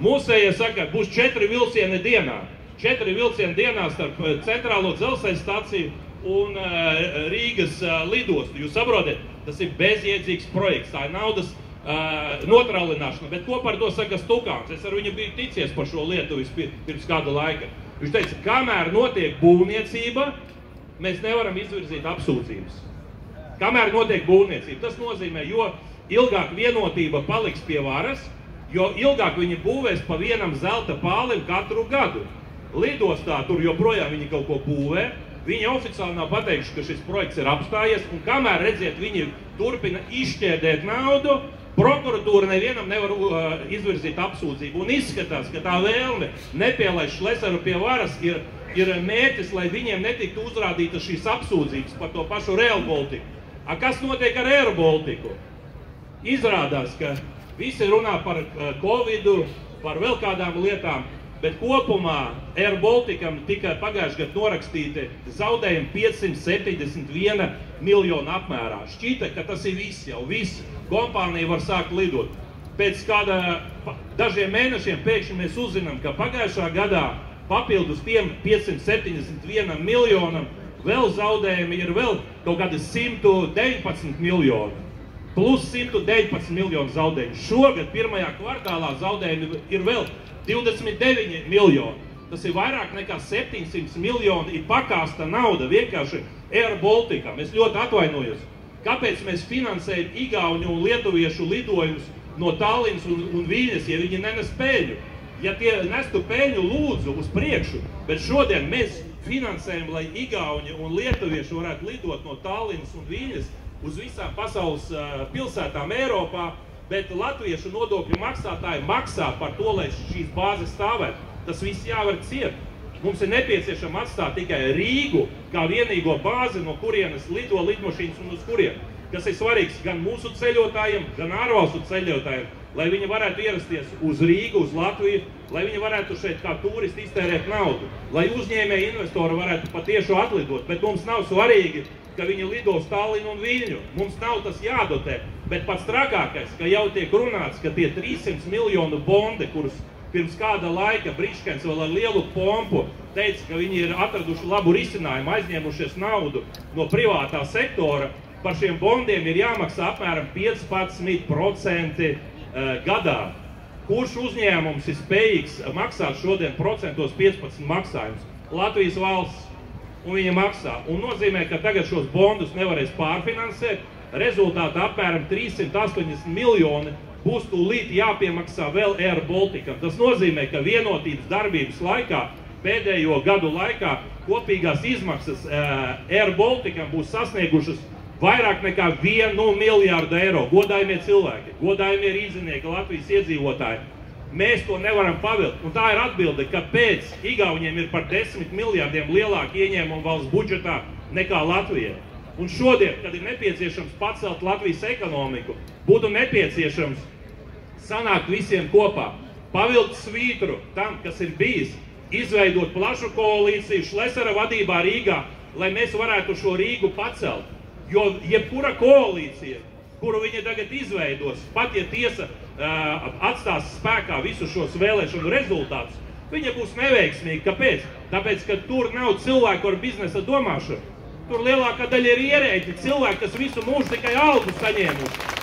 Mūsējie saka, būs 4 vilcieni dienā. 4 vilcieni dienā starp centrālo dzelzceļa staciju un Rīgas lidostu. Jūs saprotat, tas ir bezjēdzīgs projekts, tā ir naudas notrālināšana. Bet ko par to saka Stukāns? Es ar viņu biju ticies par šo lietu pirms kāda laika. Viņš teica, kamēr notiek būvniecība, mēs nevaram izvirzīt apsūdzības. Kamēr notiek būvniecība, tas nozīmē, jo ilgāk vienotība paliks pie varas, jo ilgāk viņi būvēs pa vienam zelta pālim katru gadu. Lidostā tur joprojām viņi kaut ko būvē, viņi oficiāli nav pateikuši, ka šis projekts ir apstājies, un kamēr, redziet, viņi turpina izšķērdēt naudu, prokuratūra nevienam nevar izvirzīt apsūdzību. Un izskatās, ka tā vēlme nepielaist Šlesaru pie varas ir mērķis, lai viņiem netiktu uzrādīta šīs apsūdzības par to pašu Rail Baltiku. A kas notiek ar Air Baltiku? Izrādās, ka visi runā par Covidu, par vēl kādām lietām, bet kopumā Air Baltikam tikai pagājušajā gadā norakstīti zaudējumi 571 miljonu apmērā. Šķita, ka tas ir viss jau, viss. Kompānija var sākt lidot. Pēc dažiem mēnešiem pēkšņi mēs uzzinām, ka pagājušā gadā papildus tiem 571 miljonam vēl zaudējumi ir vēl kaut kādi 119 miljoni. Plus 119 miljonu zaudējumu. Šogad pirmajā kvartālā zaudējumi ir vēl 29 miljoni. Tas ir vairāk nekā 700 miljoni ir pakāsta nauda vienkārši Air Baltikam. Es ļoti atvainojos. Kāpēc mēs finansējam igauņu un lietuviešu lidojumus no Tallinas un Viļņas, ja viņi nenes peļņu? Ja tie nestu peļņu, lūdzu uz priekšu, bet šodien mēs finansējam, lai igauņi un lietuvieši varētu lidot no Tallinas un Viļņas uz visām pasaules pilsētām Eiropā, bet latviešu nodokļu maksātāji maksā par to, lai šīs bāzes stāvētu. Tas viss jāvar ciet. Mums ir nepieciešama atstāt tikai Rīgu kā vienīgo bāzi, no kurienes lido lidmašīnas un uz kurien. Tas ir svarīgs gan mūsu ceļotājiem, gan ārvalstu ceļotājiem, lai viņi varētu ierasties uz Rīgu, uz Latviju, lai viņi varētu šeit kā turisti iztērēt naudu, lai uzņēmēji investori varētu patieši atlidot, bet mums nav svarīgi, ka viņi lido uz Tallinu un Viļņu. Mums nav tas jādotē, bet pats trakākais, ka jau tiek runāts, ka tie 300 miljonu bondi, kurus pirms kāda laika Briškens vēl ar lielu pompu teica, ka viņi ir atraduši labu risinājumu, aizņēmušies naudu no privātā sektora, par šiem bondiem ir jāmaksā apmēram 15% gadā. Kurš uzņēmums ir spējīgs maksāt šodien procentos 15 maksājumus? Latvijas valsts, un viņa maksā. Un nozīmē, ka tagad šos bondus nevarēs pārfinansēt, rezultātā apmēram 380 miljoni būs tūlīt jāpiemaksā vēl Air Baltikam. Tas nozīmē, ka vienotības darbības laikā, pēdējo gadu laikā, kopīgās izmaksas Air Baltikam būs sasniegušas vairāk nekā 1 miljārdu eiro. Godājumie cilvēki, godājumie rīznieki, Latvijas iedzīvotāji. Mēs to nevaram pavilkt. Un tā ir atbilde, kāpēc igauņiem ir par 10 miljārdiem lielāki ieņēmumi valsts budžetā nekā Latvijai. Un šodien, kad ir nepieciešams pacelt Latvijas ekonomiku, būtu nepieciešams sanākt visiem kopā, pavilkt svītru tam, kas ir bijis, izveidot plašu koalīciju Šlesera vadībā Rīgā, lai mēs varētu šo Rīgu pacelt. Jo jebkura koalīcija, kuru viņi tagad izveidos, pat ja tiesa atstās spēkā visus šos vēlēšanu rezultātus, viņa būs neveiksmīga. Kāpēc? Tāpēc, ka tur nav cilvēku ar biznesa domāšanu. Tur lielākā daļa ir ierēģi, cilvēki, kas visu mūžu tikai algu saņēmuši.